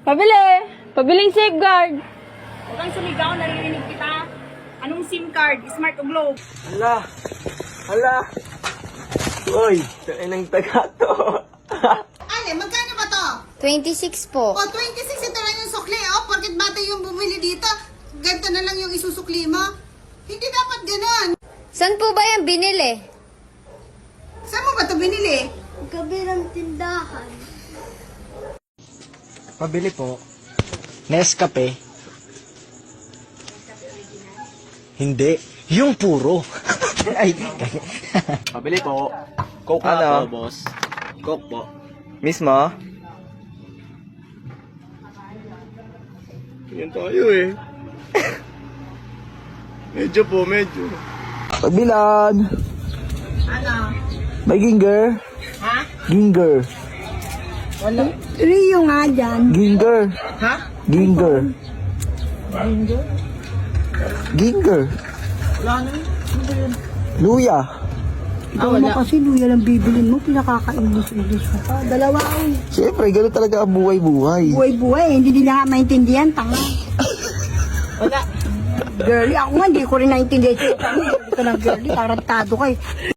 Pabili! Pabiling safeguard! Huwag kang sumigaw, naririnig kita. Anong SIM card? Smart o Globe? Hala! Hala! Uy, saan ang taga to? Ale, magkano ba to? 26 po. O, 26 ito lang yung sukli. O, porket bata yung bumili dito, ganito na lang yung isusukli mo. Hindi dapat ganon. Saan po ba yan binili? Saan mo ba ito binili? Kabilang tindahan. Pabili po. Nescafe. Hindi. Yung puro. Ay, Pabili po. Coke Ano? po, boss. Coke po. mismo? Yan tayo eh. Medyo po, medyo. Pagbilan. Ano? May ginger. Ha? Ginger. Rio nga dyan. Ginger. Ha? Ginger. Ginger. Wala na yun. Luya. Ikaw mo kasi luya lang bibilin mo, pinakaka-English ka pa. Dalawa ay. Siyempre, gano'n talaga ang buhay-buhay. Buhay-buhay, hindi nila nga maintindihan, tanga. Wala. Girlie, ako nga, hindi ko rin naintindihan. Hindi ka ng girlie, tarantado ka eh.